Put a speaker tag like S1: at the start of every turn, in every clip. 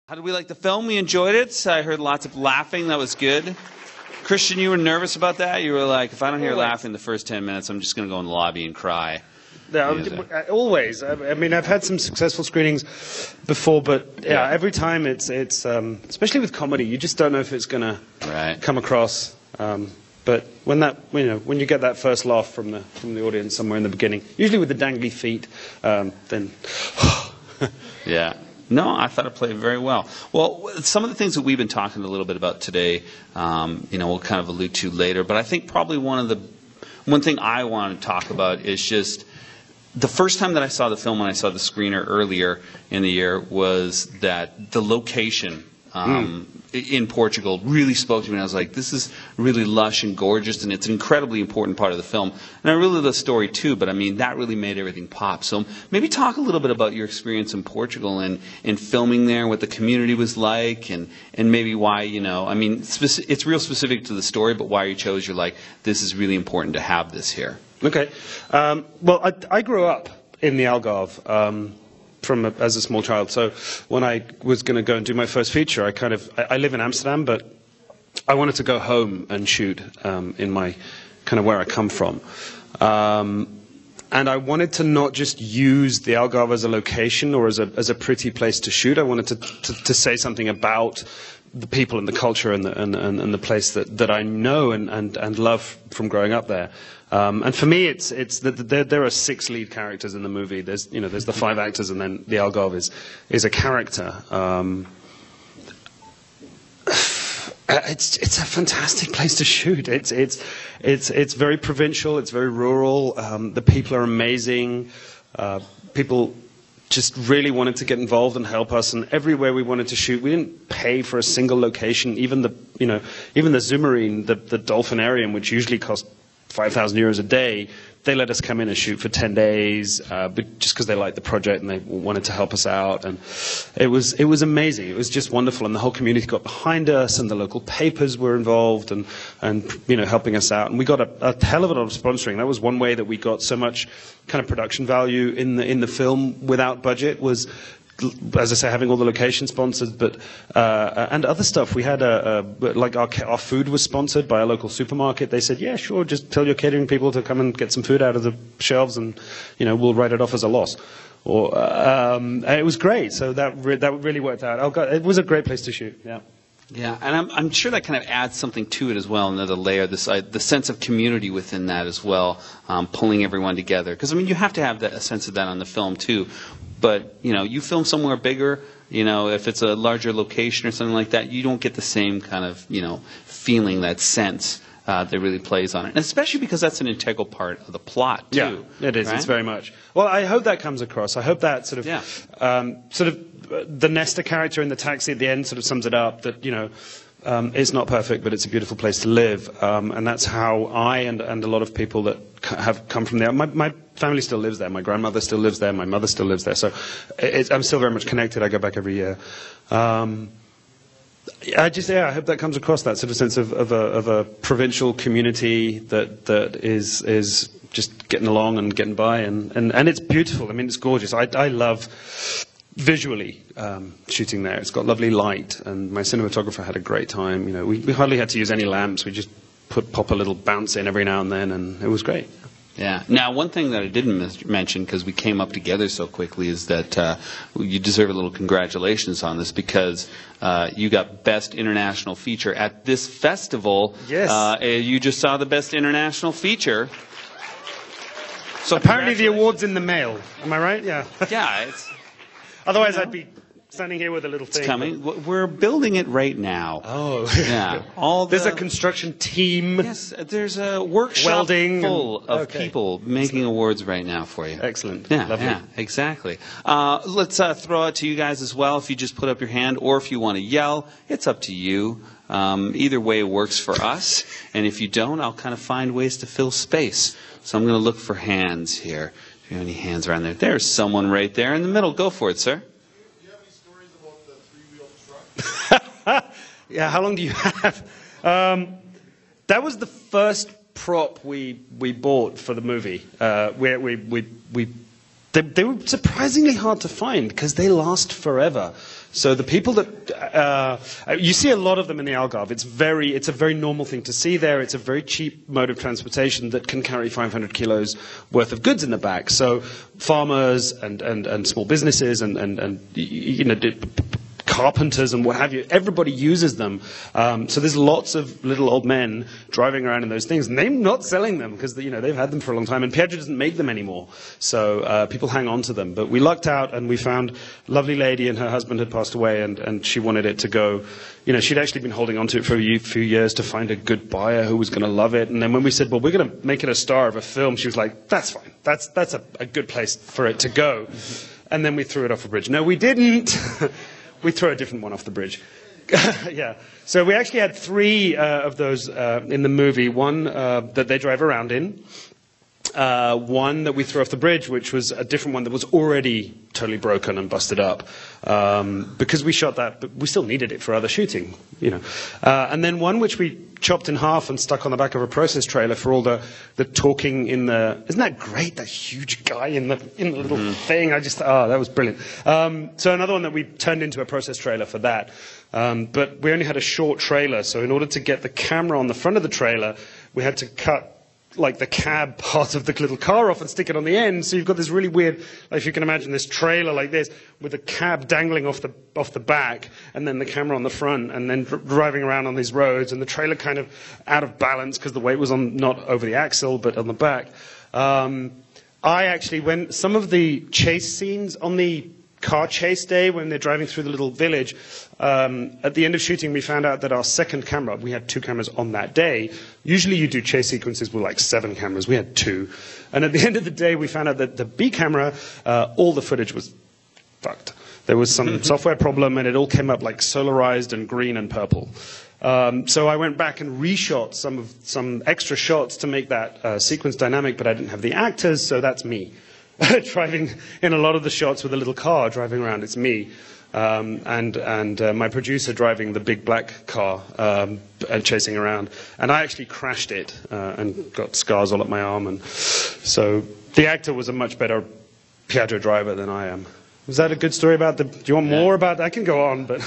S1: How did we like the film? We enjoyed it. I heard lots of laughing. That was good. Kristjan, you were nervous about that? You were like, if I don't hear laughing the first 10 minutes, I'm just going to go in the lobby and cry.
S2: Yeah, always. I mean, I've had some successful screenings before, but yeah, every time it's especially with comedy, you just don't know if it's going to come across. But when when you get that first laugh from the audience somewhere in the beginning, usually with the dangly feet, then
S1: yeah. No, I thought it played very well. Well, some of the things that we've been talking a little bit about today, we'll kind of allude to later. But I think probably one thing I want to talk about is just the first time that I saw the film when I saw the screener earlier in the year was that the location in Portugal really spoke to me. And I was like, this is really lush and gorgeous, and it's an incredibly important part of the film. And I really love the story too, but I mean, that really made everything pop. So maybe talk a little bit about your experience in Portugal and filming there, what the community was like, and maybe why, I mean, it's real specific to the story, but why you chose, you're like, this is really important to have this here.
S2: Okay. Well, I grew up in the Algave. As a small child. So when I was going to go and do my first feature, I live in Amsterdam, but I wanted to go home and shoot in my kind of where I come from. And I wanted to not just use the Algarve as a location or as a pretty place to shoot. I wanted to say something about the people and the culture and the place that I know and love from growing up there. And for me, there are 6 lead characters in the movie. There's the 5 actors, and then the Algarve is a character. It's a fantastic place to shoot. It's very provincial. It's very rural. The people are amazing. People just really wanted to get involved and help us, and everywhere we wanted to shoot, we didn't pay for a single location. Even the Zoomarine, the dolphinarium, which usually costs 5,000 euros a day, they let us come in and shoot for 10 days, but just because they liked the project and they wanted to help us out. And it was amazing. It was just wonderful, and the whole community got behind us, and the local papers were involved and helping us out. And we got a hell of a lot of sponsoring. That was one way that we got so much kind of production value in the film without budget, was, as I say, having all the locations sponsored, but and other stuff. We had like our food was sponsored by a local supermarket. They said, yeah, sure, just tell your catering people to come and get some food out of the shelves, and we'll write it off as a loss. Or it was great. So that really worked out. It was a great place to shoot. Yeah.
S1: Yeah, and I'm sure that kind of adds something to it as well, another layer, the sense of community within that as well, pulling everyone together. Because, I mean, you have to have a sense of that on the film, too. But, you film somewhere bigger, if it's a larger location or something like that, you don't get the same kind of, feeling, that sense that really plays on it. And especially because that's an integral part of the plot, too. Yeah, it is. Right? It's very much. Well, I hope that comes across. I hope that sort of the Nesta character in the taxi at the end sort of sums it up, that, it's not perfect, but it's a beautiful place to live. And that's how I and a lot of people that have come from there. My family still lives there. My grandmother still lives there. My mother still lives there. So I'm still very much connected. I go back every year. I hope that comes across, that sort of sense of a provincial community that is just getting along and getting by. And it's beautiful. I mean, it's gorgeous. I love visually shooting there. It's got lovely light, and my cinematographer had a great time. We hardly had to use any lamps. We just pop a little bounce in every now and then, and it was great. Yeah. Now, one thing that I didn't mention, because we came up together so quickly, is that you deserve a little congratulations on this, because you got Best International Feature at this festival.
S2: Yes.
S1: You just saw the Best International Feature.
S2: So apparently the award's in the mail. Am I right? Yeah.
S1: Yeah.
S2: Otherwise, I'd be standing here with a little thing.
S1: It's coming. We're building it right now.
S2: Oh.
S1: Yeah.
S2: There's a construction team.
S1: Yes, there's a workshop full of people making awards right now for you.
S2: Excellent.
S1: Yeah,
S2: lovely.
S1: Yeah, exactly. Let's throw it to you guys as well. If you just put up your hand, or if you want to yell, it's up to you. Either way works for us. And if you don't, I'll kind of find ways to fill space. So I'm going to look for hands here. Do you have any hands around there? There's someone right there in the middle. Go for it, sir.
S3: Do you have any stories about the 3-wheel truck?
S2: Yeah, how long do you have? That was the first prop we bought for the movie. They were surprisingly hard to find, because they last forever. So the people that you see a lot of them in the Algave. It's a very normal thing to see there. It's a very cheap mode of transportation that can carry 500 kilos worth of goods in the back. So farmers and small businesses and you know, carpenters and what have you, everybody uses them. So there's lots of little old men driving around in those things, and they're not selling them because, you know, they've had them for a long time, and Piaggio doesn't make them anymore. So people hang on to them. But we lucked out, and we found a lovely lady, and her husband had passed away, and she wanted it to go. You know, she'd actually been holding on to it for a few years to find a good buyer who was going to love it. And then when we said, well, we're going to make it a star of a film, she was like, that's fine. That's a good place for it to go. And then we threw it off a bridge. No, we didn't. We throw a different one off the bridge. Yeah. So we actually had 3 of those in the movie. One that they drive around in. One that we threw off the bridge, which was a different one that was already totally broken and busted up. Because we shot that, but we still needed it for other shooting, you know. And then one which we chopped in half and stuck on the back of a process trailer for all the talking in the... Isn't that great, that huge guy in the little thing? That was brilliant. So another one that we turned into a process trailer for that. But we only had a short trailer, so in order to get the camera on the front of the trailer, we had to cut like the cab part of the little car off and stick it on the end. So you've got this really weird, like, if you can imagine this trailer like this with the cab dangling off the back and then the camera on the front and then driving around on these roads and the trailer kind of out of balance because the weight was on not over the axle but on the back. I actually, when some of the chase scenes on the car chase day when they're driving through the little village, at the end of shooting we found out that our second camera, we had 2 cameras on that day. Usually you do chase sequences with like 7 cameras, we had 2. And at the end of the day we found out that the B camera, all the footage was fucked. There was some software problem and it all came up like solarized and green and purple. So I went back and reshot some extra shots to make that sequence dynamic, but I didn't have the actors, so that's me. Driving in a lot of the shots with a little car driving around, it's me. And my producer driving the big black car and chasing around. And I actually crashed it and got scars all up my arm. And so the actor was a much better Piaggio driver than I am. Was that a good story about the... Do you want more about that? I can go on, but...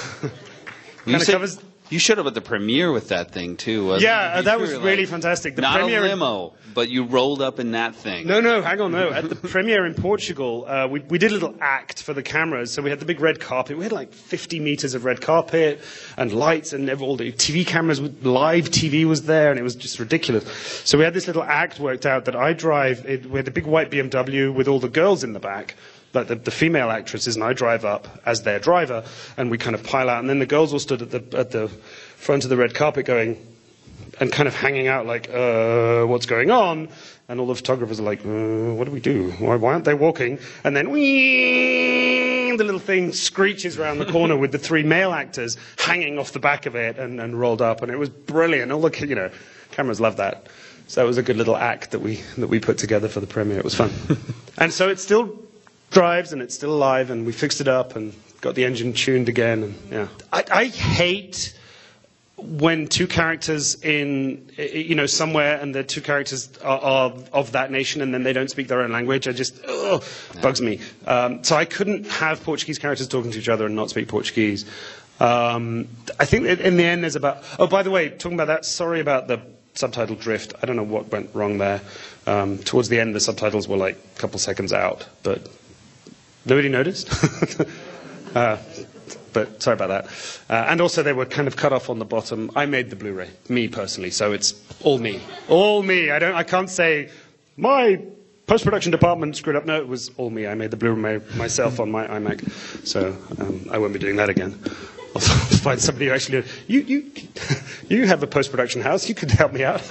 S2: kind of covers...
S1: You showed up at the premiere with that thing, too, wasn't
S2: yeah,
S1: you?
S2: That was really fantastic. The
S1: not
S2: premiere
S1: a limo, but you rolled up in that thing.
S2: No, hang on, no. At the premiere in Portugal, we did a little act for the cameras. So we had the big red carpet. We had like 50 meters of red carpet and lights and all the TV cameras. Live TV was there, and it was just ridiculous. So we had this little act worked out that I drive. We had a big white BMW with all the girls in the back. Like the female actresses, and I drive up as their driver, and we kind of pile out, and then the girls all stood at the front of the red carpet going, and kind of hanging out like, what's going on? And all the photographers are like, what do we do? Why aren't they walking? And then, whee, the little thing screeches around the corner with the 3 male actors hanging off the back of it and rolled up, and it was brilliant. All the, you know, cameras love that. So that was a good little act that we put together for the premiere. It was fun. And so it's still drives and it's still alive, and we fixed it up and got the engine tuned again. And yeah, I hate when 2 characters in, you know, somewhere, and the 2 characters are of that nation, and then they don't speak their own language. I just bugs me. So I couldn't have Portuguese characters talking to each other and not speak Portuguese. I think that in the end there's about. Oh, by the way, talking about that. Sorry about the subtitle drift. I don't know what went wrong there. Towards the end, the subtitles were like a couple seconds out, but. Nobody noticed? But sorry about that. And also they were kind of cut off on the bottom. I made the Blu-ray, me personally, so it's all me. All me. I can't say, my post-production department screwed up. No, it was all me. I made the Blu-ray myself on my iMac. So I won't be doing that again. I'll find somebody who actually... You have a post-production house. You could help me out.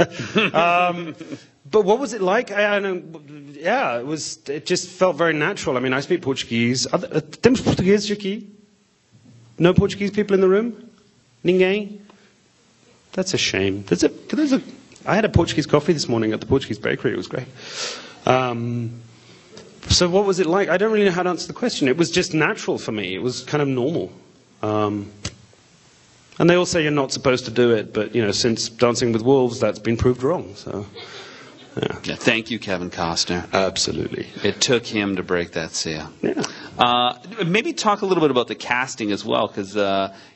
S2: But what was it like? Yeah, it just felt very natural. I mean, I speak Portuguese. Temos portugueses aqui? No Portuguese people in the room? Ninguém? That's a shame. I had a Portuguese coffee this morning at the Portuguese bakery. It was great. So what was it like? I don't really know how to answer the question. It was just natural for me. It was kind of normal. And they all say you're not supposed to do it, but, you know, since Dancing with Wolves, that's been proved wrong. So, yeah.
S1: Thank you, Kevin Costner.
S2: Absolutely.
S1: It took him to break that seal.
S2: Yeah.
S1: Maybe talk a little bit about the casting as well, because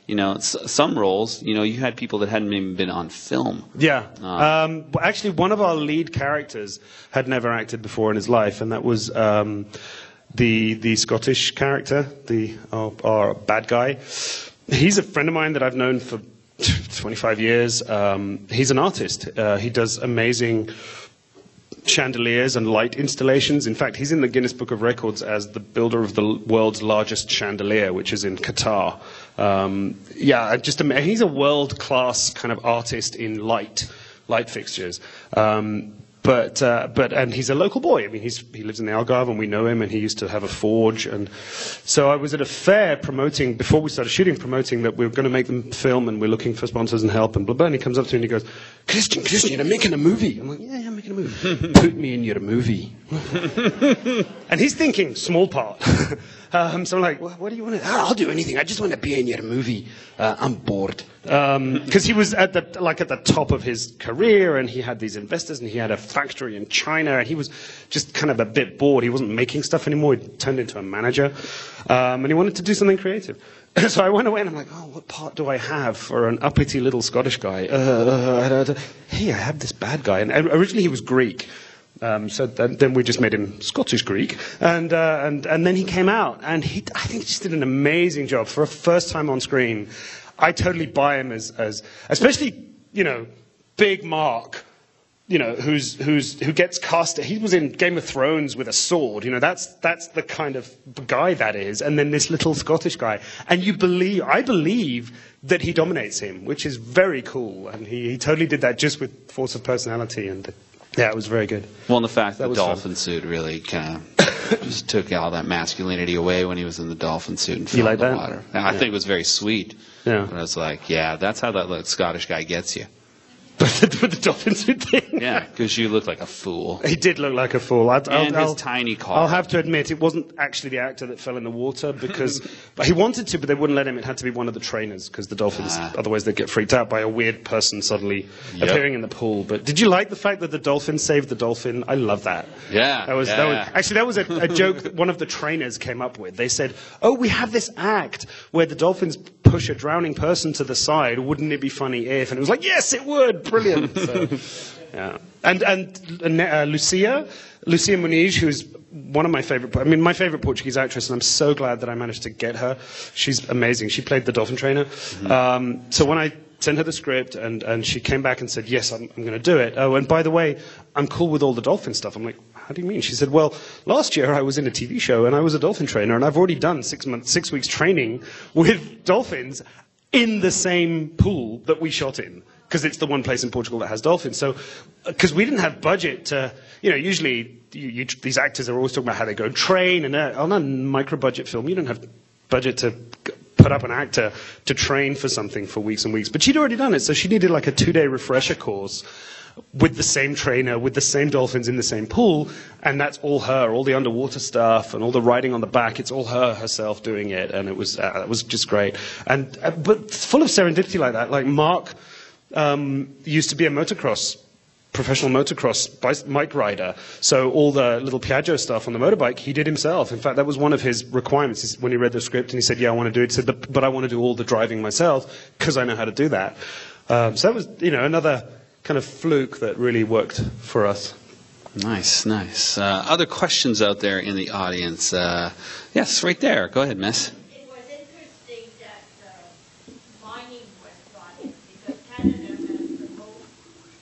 S1: you know, some roles, you know, you had people that hadn't even been on film.
S2: Yeah. Actually, one of our lead characters had never acted before in his life, and that was the Scottish character, our bad guy. He's a friend of mine that I've known for 25 years. He's an artist. He does amazing chandeliers and light installations. In fact, he's in the Guinness Book of Records as the builder of the world's largest chandelier, which is in Qatar. Yeah, he's a world-class kind of artist in light fixtures. And he's a local boy. I mean, he lives in the Algave, and we know him, and he used to have a forge. And so I was at a fair before we started shooting, promoting that we were going to make them film, and we're looking for sponsors and help, and blah, blah. And he comes up to me and he goes, Kristjan, I'm making a movie. I'm like, yeah, I'm making a movie. Put me in your movie. And he's thinking, small part. So I'm like, what do you want to do? I'll do anything. I just want to be in your movie. I'm bored. Because he was at the top of his career, and he had these investors, and he had a factory in China, and he was just kind of a bit bored. He wasn't making stuff anymore. He turned into a manager, and he wanted to do something creative. So I went away, and I'm like, oh, what part do I have for an uppity little Scottish guy? Hey, I have this bad guy. And originally he was Greek. So then we just made him Scottish Greek, and then he came out, and I think he just did an amazing job for a first time on screen. I totally buy him as especially, you know, Big Mark, you know, who gets cast. He was in Game of Thrones with a sword. You know, that's the kind of guy that is. And then this little Scottish guy, and I believe that he dominates him, which is very cool. And he totally did that just with force of personality, and yeah, it was very good.
S1: Well, and the fact that the dolphin suit really kind of just took all that masculinity away when he was in the dolphin suit and fell in the water. And I think it was very sweet. Yeah. But I was like, yeah, that's how that little Scottish guy gets you.
S2: With the dolphin suit thing?
S1: Yeah, because you look like a fool.
S2: He did look like a fool.
S1: His tiny car.
S2: I'll have to admit, it wasn't actually the actor that fell in the water, because he wanted to, but they wouldn't let him. It had to be one of the trainers, because the dolphins, otherwise they'd get freaked out by a weird person suddenly appearing in the pool. But did you like the fact that the dolphin saved the dolphin? I love that.
S1: Yeah.
S2: That was a joke that one of the trainers came up with. They said, oh, we have this act where the dolphins push a drowning person to the side. Wouldn't it be funny if? And it was like, yes, it would. Brilliant. So, yeah. And Lucia Muniz, who's one of my my favorite Portuguese actress, and I'm so glad that I managed to get her. She's amazing. She played the dolphin trainer. Mm-hmm. So when I sent her the script, and she came back and said, yes, I'm going to do it. Oh, and by the way, I'm cool with all the dolphin stuff. I'm like, how do you mean? She said, well, last year I was in a TV show, and I was a dolphin trainer, and I've already done 6 weeks training with dolphins in the same pool that we shot in. Because it's the one place in Portugal that has dolphins. So, because we didn't have budget to, you know, usually these actors are always talking about how they go and train, and on a micro-budget film, you don't have budget to put up an actor to train for something for weeks and weeks. But she'd already done it, so she needed like a 2-day refresher course with the same trainer, with the same dolphins in the same pool, and that's all her, all the underwater stuff and all the riding on the back. It's all herself doing it, and it was just great. And but full of serendipity like that. Like Mark used to be a professional motocross bike rider. So all the little Piaggio stuff on the motorbike, he did himself. In fact, that was one of his requirements when he read the script, and he said, yeah, I want to do it. He said, but I want to do all the driving myself because I know how to do that. So that was, you know, another kind of fluke that really worked for us.
S1: Nice, nice. Other questions out there in the audience? Yes, right there. Go ahead, miss.
S4: It was interesting that mining was brought in, because Canada has the most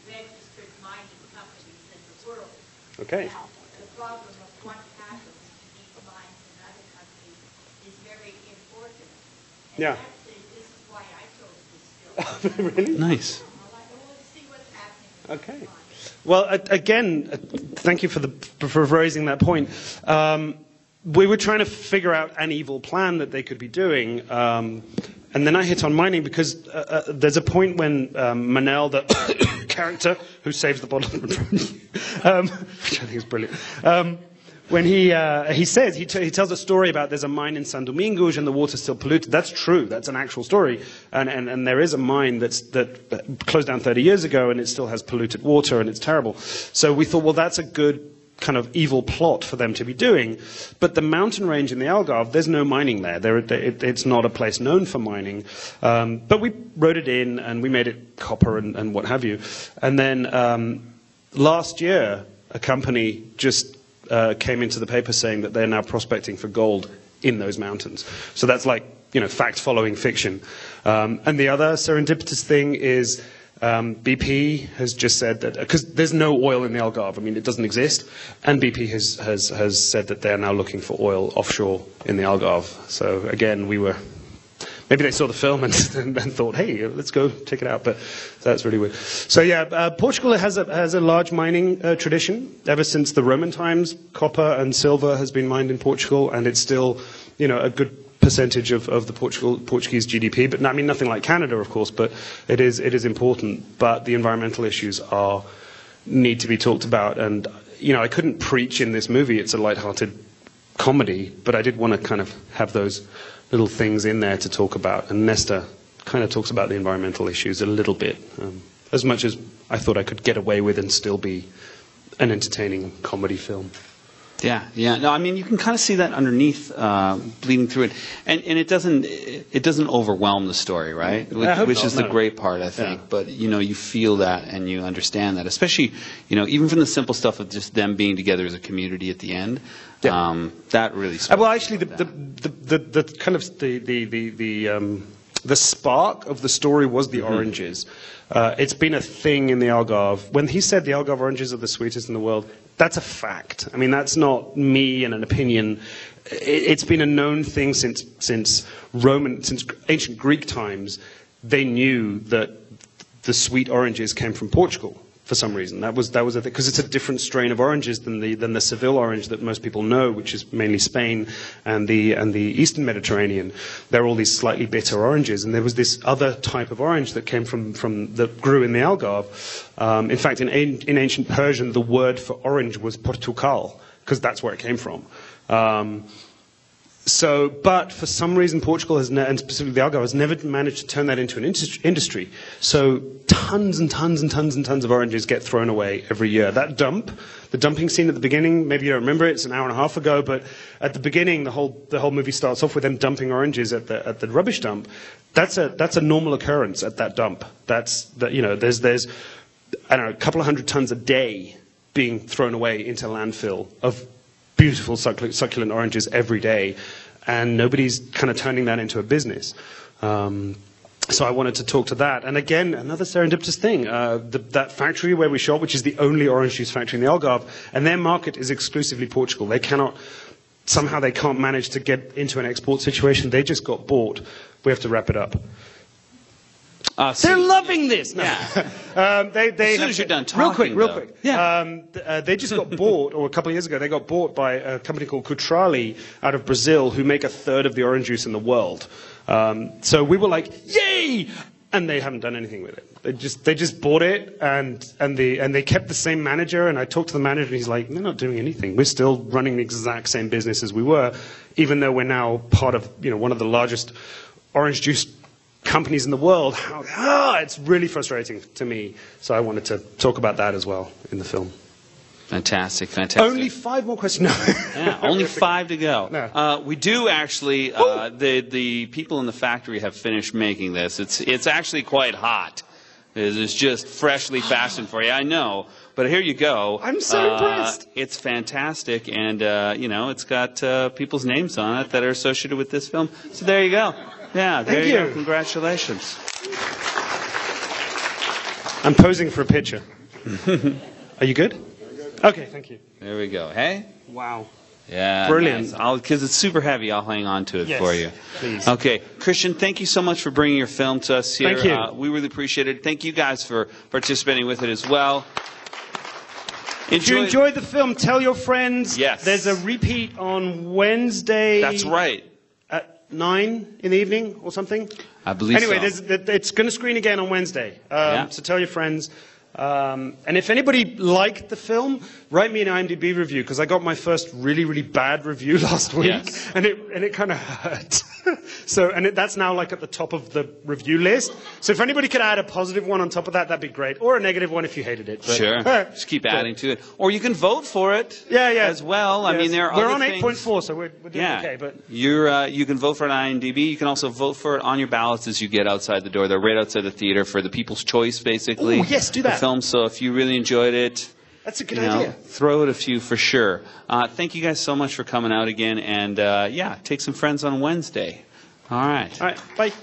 S4: registered mining companies in the world.
S2: Okay.
S4: Now, the problem of what happens to these mines in other countries is very important. And
S2: Yeah.
S4: actually, this is why I chose this film.
S2: Really?
S1: Nice.
S4: I want to see what's happening.
S2: Okay. Well, again, thank you for raising that point. We were trying to figure out an evil plan that they could be doing, and then I hit on mining because there's a point when Manel, the character who saves the bottle, which I think is brilliant. When he tells a story about there's a mine in San Domingos and the water's still polluted. That's true. That's an actual story. And there is a mine that closed down 30 years ago, and it still has polluted water, and it's terrible. So we thought, well, that's a good kind of evil plot for them to be doing. But the mountain range in the Algarve, there's no mining there. It's not a place known for mining. But we wrote it in, and we made it copper and what have you. And then last year, a company just came into the paper saying that they're now prospecting for gold in those mountains. So that's like, fact following fiction. And the other serendipitous thing is BP has just said that, because there's no oil in the Algarve, I mean, it doesn't exist, and BP has said that they're now looking for oil offshore in the Algarve. So again, maybe they saw the film and thought, hey, let's go check it out, but that's really weird. So yeah, Portugal has a large mining tradition. Ever since the Roman times, copper and silver has been mined in Portugal, and it's still, a good percentage of the Portuguese GDP, but I mean nothing like Canada, of course, but it is important. But the environmental issues need to be talked about, and I couldn't preach in this movie. It's a lighthearted comedy, but I did want to kind of have those little things in there to talk about. And Nesta kind of talks about the environmental issues a little bit, as much as I thought I could get away with and still be an entertaining comedy film.
S1: Yeah. No, I mean, you can kind of see that underneath, bleeding through it, and it doesn't overwhelm the story, right? Which is the great part, I think. Yeah. But you feel that and you understand that, especially even from the simple stuff of just them being together as a community at the end. Yeah. That really.
S2: Well, actually, the kind of the spark of the story was the oranges. It's been a thing in the Algarve. When he said the Algarve oranges are the sweetest in the world, that's a fact. I mean, that's not me and an opinion. It's been a known thing since ancient Greek times. They knew that the sweet oranges came from Portugal for some reason. That was a thing, because it's a different strain of oranges than the Seville orange that most people know, which is mainly Spain and the Eastern Mediterranean. There are all these slightly bitter oranges, and there was this other type of orange that came from that grew in the Algarve. In fact, in ancient Persian, the word for orange was Portugal, because that's where it came from. But for some reason, Portugal has, and specifically the Algarve, has never managed to turn that into an industry. So tons and tons and tons and tons of oranges get thrown away every year. That the dumping scene at the beginning, maybe you don't remember it, it's an hour and a half ago, but at the beginning, the whole movie starts off with them dumping oranges at the rubbish dump. That's a normal occurrence at that dump. There's I don't know, a couple of hundred tons a day being thrown away into landfill of beautiful succulent oranges every day, and nobody's kind of turning that into a business. So I wanted to talk to that. And again, another serendipitous thing, that factory where we shot, which is the only orange juice factory in the Algarve, and their market is exclusively Portugal. Somehow they can't manage to get into an export situation. They just got bought. We have to wrap it up. They're loving this. No.
S1: Yeah.
S2: As
S1: soon as you're done talking,
S2: real quick.
S1: Yeah.
S2: They just got bought, or a couple of years ago, they got bought by a company called Cutrali out of Brazil, who make a third of the orange juice in the world. So we were like, yay! And they haven't done anything with it. They just bought it, and they kept the same manager. And I talked to the manager, and he's like, they're not doing anything. We're still running the exact same business as we were, even though we're now part of one of the largest orange juice companies in the world. It's really frustrating to me. So I wanted to talk about that as well in the film.
S1: Fantastic.
S2: Only 5 more questions. No.
S1: Yeah, only 5 to go.
S2: No.
S1: We do actually. The people in the factory have finished making this. It's actually quite hot. It's just freshly fastened for you. I know, but here you go.
S2: I'm so impressed.
S1: It's fantastic, and it's got people's names on it that are associated with this film. So there you go. Yeah, there you go. Congratulations.
S2: I'm posing for a picture. Are you good? Okay, thank you.
S1: There we go. Hey?
S2: Wow.
S1: Yeah.
S2: Brilliant.
S1: Nice. Because it's super heavy, I'll hang on to it for you.
S2: Please.
S1: Okay. Kristjan, thank you so much for bringing your film to us here.
S2: Thank you.
S1: We really appreciate it. Thank you guys for participating with it as well.
S2: If you enjoyed the film, tell your friends.
S1: Yes.
S2: There's a repeat on Wednesday.
S1: That's right.
S2: At 9 in the evening or something?
S1: I believe so.
S2: Anyway, it's going to screen again on Wednesday. So tell your friends. And if anybody liked the film, write me an IMDb review, because I got my first really, really bad review last week, and it kind of hurt. So, and that's now like at the top of the review list. So if anybody could add a positive one on top of that, that'd be great. Or a negative one if you hated it. But,
S1: Sure. Just keep adding to it. Or you can vote for it as well.
S2: Yes.
S1: I mean, there are
S2: we're
S1: other
S2: on
S1: things.
S2: 8.4, so we're doing okay. But
S1: You can vote for it on IMDb. You can also vote for it on your ballots as you get outside the door. They're right outside the theater for the people's choice, basically.
S2: Ooh, yes, do that.
S1: The film. So if you really enjoyed it,
S2: that's a good idea.
S1: Throw it a few for sure. Thank you guys so much for coming out again. And take some friends on Wednesday. All right.
S2: All right. Bye.